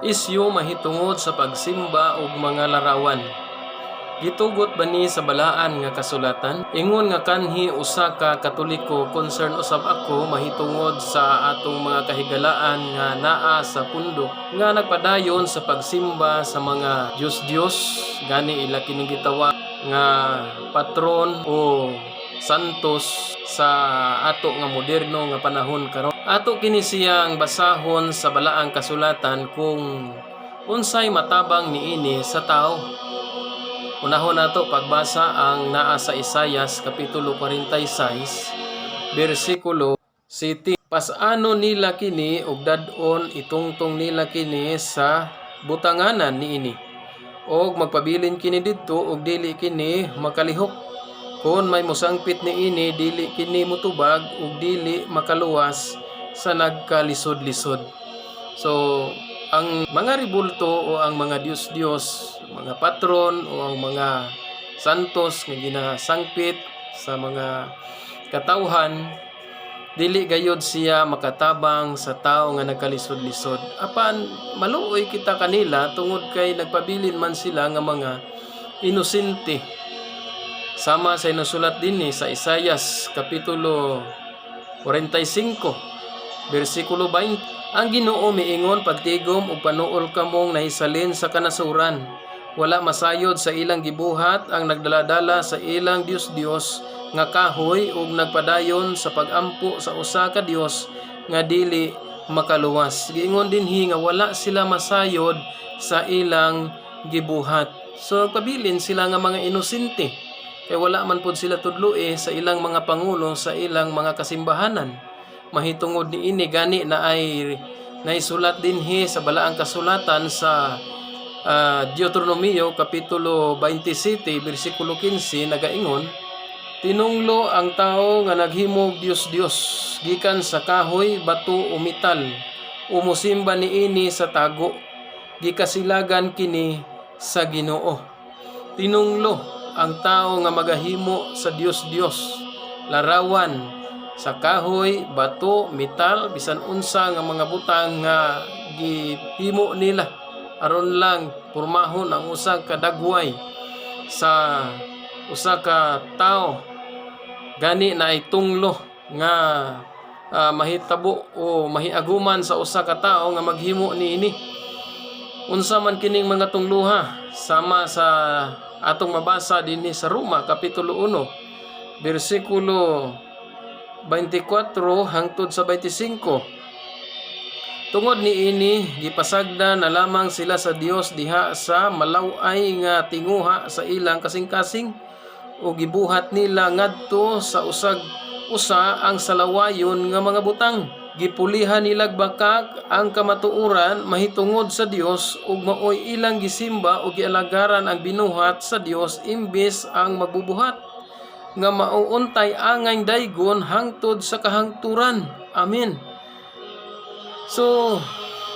isyu mahitungod sa pagsimba og mga larawan. Gitugot ba ni sa balaan nga kasulatan? Ingon nga kanhi usa ka Katoliko, concern usab ako mahitungod sa atong mga kahigalaan nga naa sa pundok nga nagpadayon sa pagsimba sa mga Diyos-Diyos, gani ila kining gitawag nga patron o santos sa ato nga moderno nga panahon karon. Ato kini siyang basahon sa balaang kasulatan kung unsay matabang niini sa tao. Unahon nato pagbasa ang naa sa Isaias kapitulo 46 bersikulo 7. Pasano nila kini ug dad-on itungtong nila kini sa butanganan niini. Og magpabilin kini didto ug dili kini makalihok. Kun may mosangpit niini dili kini mutubag ug dili makaluwas sa nagkalisod-lisod. So ang mga ribulto o ang mga Diyos-Diyos, mga patron o ang mga santos nga ginasangpit sa mga katawhan, dili gayod siya makatabang sa tao nga nagkalisod-lisod. Apan maluoy kita kanila tungod kay nagpabilin man sila nga mga inosente. Sama sa inusulat dinhi sa Isaias kapitulo 45 bersikulo 20. Ang Ginoo miingon, pagtigom ug panuol kamong nahisalin sa kanasuran. Wala masayod sa ilang gibuhat ang nagdaladala sa ilang Dios-Dios nga kahoy ug nagpadayon sa pagampo sa usa ka Dios nga dili makaluwas. Giingon dinhi nga wala sila masayod sa ilang gibuhat. So pabilin sila nga mga inosente. Kay wala man pud sila tudloe sa ilang mga pangulo sa ilang mga kasimbahanan. Mahitungod ni ini gani na ay naisulat dinhi sa balaang kasulatan sa Deuteronomio kapitulo 27 bersikulo 15 nagaingon, tinunglo ang tao nga naghimog Dios-Dios gikan sa kahoy, bato o metal, umusimba niini sa tago, gikasilagan kini sa Ginoo. Tinunglo ang tao nga magahimo sa Dios-Dios, larawan sa kahoy, bato, metal, bisan unsa nga mga butang nga gihimo nila aron lang pormahon ang usa ka dagway sa usa ka tao. Gani na ay tunglo nga mahitabo o mahiaguman sa usa ka tao nga maghimo niini. Unsa man kining mga tungluha sama sa atong mabasa dinhi sa Roma kapitulo 1 bersikulo 24 hangtod sa 25. Tungod niini gipasagda na lamang sila sa Dios diha sa malaw-ay nga tinguha sa ilang kasing-kasing o gibuhat nila ngadto sa usag-usa ang salawayon nga mga butang. Gipulihan nilag bakak ang kamatuoran mahitungod sa Dios ug maoy ilang gisimba o gialagaran ang binuhat sa Dios imbes ang magbubuhat nga mauuntay angay daygon hangtod sa kahangturan. Amen. So,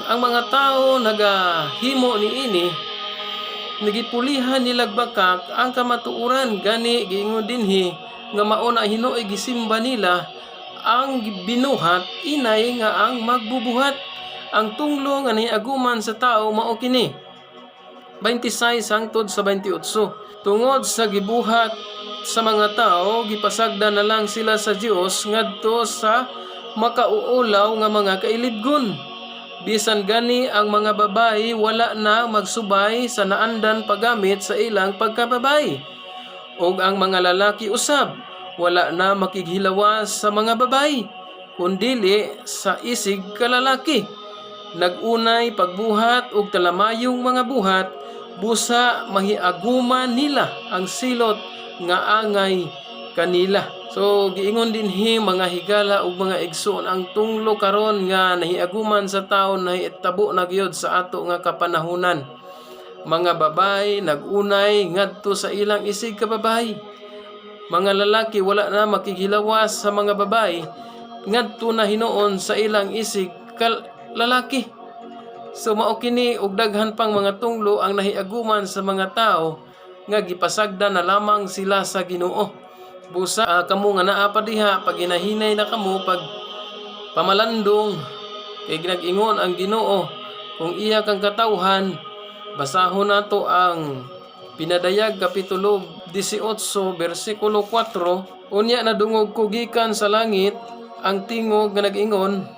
ang mga tao nagahimo niini, nagipulihan nilag bakak ang kamatuoran, gani giingon dinhi nga mao na hinuoy gisimba nila ang binuhat inay nga ang magbubuhat. Ang tunglo nga niaguman sa tao mao kini 26 hangtod sa 28. Tungod sa gibuhat sa mga tao, gipasagda na lang sila sa Dios ngadto sa makauulaw nga mga kailibgon. Bisan gani ang mga babayi wala na magsubay sa naandan paggamit sa ilang pagkababay. Og ang mga lalaki usab wala na makighilawas sa mga babayi, kundili sa isig kalalaki. Nagunay pagbuhat og talamayong mga buhat, busa mahiaguman nila ang silot nga angay kanila. So giingon dinhi mga higala ug mga igsoon, ang tunglo karon nga nahiaguman sa tawo nahitabo na gyud sa ato nga kapanahunan. Mga babay nagunay ngadto sa ilang isig ka babay. Mga lalaki wala na makighilawas sa mga babay ngadto na hinuon sa ilang isig lalaki. So mao kini og daghan pang mga tunglo ang nahiaguman sa mga tao nga gipasagda na lamang sila sa Ginoo. Busa kamo nga naa pa diha pag ginahinay na kamo pag pamalandong kay ginag-ingon ang Ginoo kung iya kang katawhan. Basahon nato ang Pinadayag Kapitulo 18 versikulo 4. Unya nadungog ko gikan sa langit ang tingog nga nag-ingon,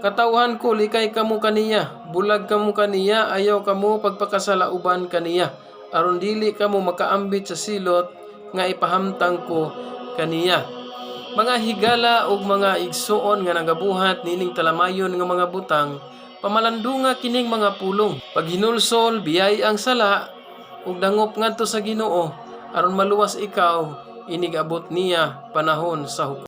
katawhan ko likay kamo kaniya, bulag kamo kaniya, ayaw kamo pagpakasalauban kaniya, aron dili kamo makaambit sa silot nga ipahamtang ko kaniya. Mga higala ug mga igsuon nga nagabuhat nining talamayon nga mga butang, pamalandunga kining mga pulong. Pag hinulsol, biyay ang sala, ug dangop ngadto sa Ginoo, aron maluwas ikaw, inigabot niya panahon sa hukom.